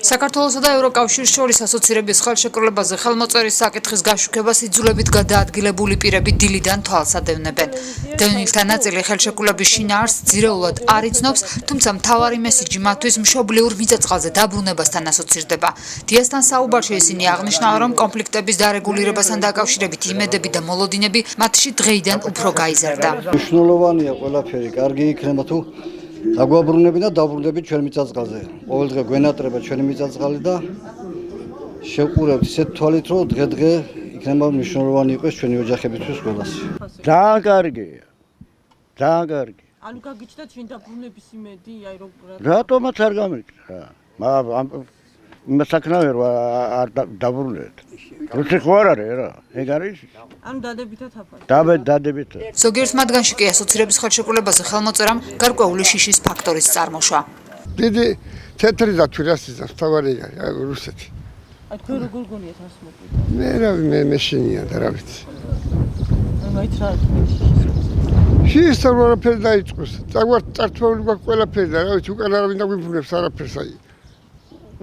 საქართველოსა და ევროკავშირის შორის ასოცირების ხელშეკრულებაზე ხელმოწერის საკითხის გაშუქებას იძულებით გადაადგილებული პირები დილიდან თვალს ადევნებენ. დევნილთა ნაწილი ხელშეკრულების შინაარსს ძირეულად არ იცნობს, თუმცა მთავარი მესიჯი მათთვის მშობლიურ მიწა-წყალზე დაბრუნებასთან ასოცირდება. დიასთან საუბარში ისინი აღნიშნავენ, რომ კონფლიქტების დარეგულირებასთან დაკავშირებით იმედები და მოლოდინები მათში დღეიდან უფრო გაიზარდა. მნიშვნელოვანია ყველაფერი, კარგი იქნება თუ დაგვაბრუნები და დაბრუნდებით ჩვენ მიწა-წყალზე. ყოველ დღე გვენატრება ჩვენი მიწა-წყალი და შევყურებთ ისეთ თვალით, რომ დღე-დღე იქნება მნიშვნელოვანი იყოს ჩვენი ოჯახებისთვის ყველას. ძალიან კარგია. ძალიან კარგი. ანუ გაგიჩნდათ შენ დაბრუნების იმედი, აი როგორ რატომაც არ გამიჩნდა. saknaver ar davruled. Რუსი ხო არ არის რა? ეგ არის? ანუ დადებითად აფარი. დადებით. ზოგიერთ მათგანში კი ასოცირების ხელშეკრულებაზე ხელმოწერამ გარკვეული შიშის ფაქტორის წარმოშვა. დიდი თეთრი და თვირასიზა თავარი რუსეთი. აი თქვენ როგორ გონიათ ასე მოკვდა? მე მეშინია და რა ვიცი. ანუ აი რა შიშის ყველაფერი დაიწყოს. წარწმუნებული გვაქვს ყველაფერი და რა ვიცი უკან არავინ დაგვიბრუნებს არაფერს აი.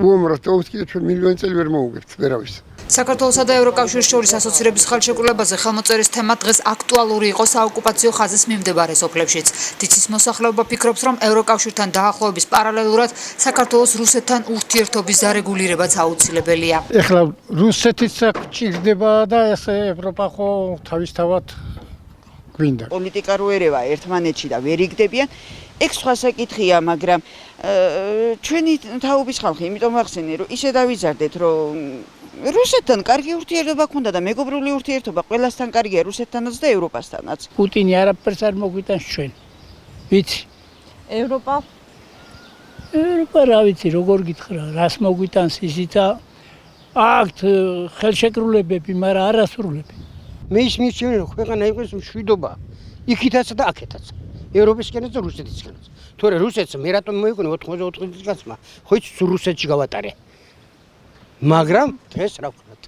უამრავად თავს ჩვენ მილიონი წელი ვერ მოუგებთ ვერავის. საქართველოსა და ევროკავშირის შორის ასოცირების ხელშეკრულებაზე ხელმოწერის თემა დღეს აქტუალური იყო საოკუპაციო ხაზის მიმდებარე სოფლებშიც. დიცის მოსახლეობა ფიქრობს, რომ ევროკავშირთან დაახლოების პარალელურად საქართველოს რუსეთთან ურთიერთობის დარეგულირებაც აუცილებელია. ეხლა რუსეთიც გჭირდება და ესე ევროპა ხო თავისთავად გვინდა. პოლიტიკა რო ერევა ერთმანეთში და ვერ იგდებიან, ეგ სხვა საკითხია, მაგრამ ჩვენი თაობის ხალხი, იმიტომ ვახსენე, რომ ისე დავიზარდეთ, რომ რუსეთთან კარგი ურთიერთობა ქონდა და მეგობრული ურთიერთობა ყველასთან კარგია, რუსეთთანაც და ევროპასთანაც. პუტინი არაფერს არ მოგვიტანს ჩვენ. ვიცი. ევროპა რა ვიცი, როგორ გითხრა, რას მოგვიტანს ისიც აქვთ ხელშეკრულებები, მაგრამ არასრულები. მე ის მისცემენ, რომ ქვეყანა იყოს მშვიდობა. იქითაც და აქეთაც. ევროპისკენაც და რუსეთისკენაც. თორე რუსეთს მე რატომ მოიგონე 84 წელს, ხო იცი რუსეთში გავატარე. მაგრამ დღეს რა ვქნათ?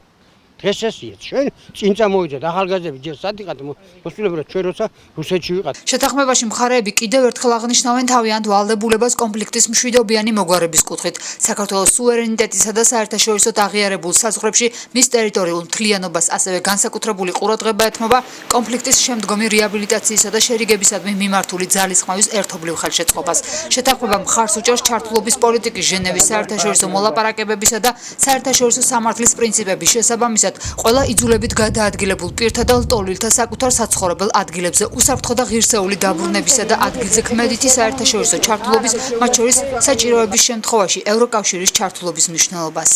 დღეს ესია ჩვენ წინ წამოვიდეთ ახალგაზრდები ჯერ სად იყათ მოსულებრად ჩვენ როცა რუსეთში ვიყავთ. შეთანხმებაში მხარეები კიდევ ერთხელ აღნიშნავენ თავიანთ ვალდებულებას კონფლიქტის მშვიდობიანი მოგვარების კუთხით. საქართველოს სუვერენიტეტისა და საერთაშორისოდ აღიარებულ საზღვრებში მის ტერიტორიულ მთლიანობას ასევე განსაკუთრებული ყურადღება ეთმობა კონფლიქტის შემდგომი რეაბილიტაციისა და შერიგებისადმი მიმართული ძალისხმევის ერთობლივ ხელშეწყობას. შეთანხმება მხარს უჭერს ჩართულობის პოლიტიკის ჟენევის საერთაშორისო მოლაპარაკებებისა და საერთაშორისო სამართლის პრინციპების შესაბამისად ყველა იძულებით გადაადგილებულ პირთა და ლტოლვილთა საკუთარ საცხოვრებელ ადგილებზე უსაფრთხო და ღირსეული დაბრუნებისა და ადგილზე ქმედითი საერთაშორისო ჩართულობის, მათ შორის საჭიროების შემთხვევაში ევროკავშირის ჩართულობის მნიშვნელობას.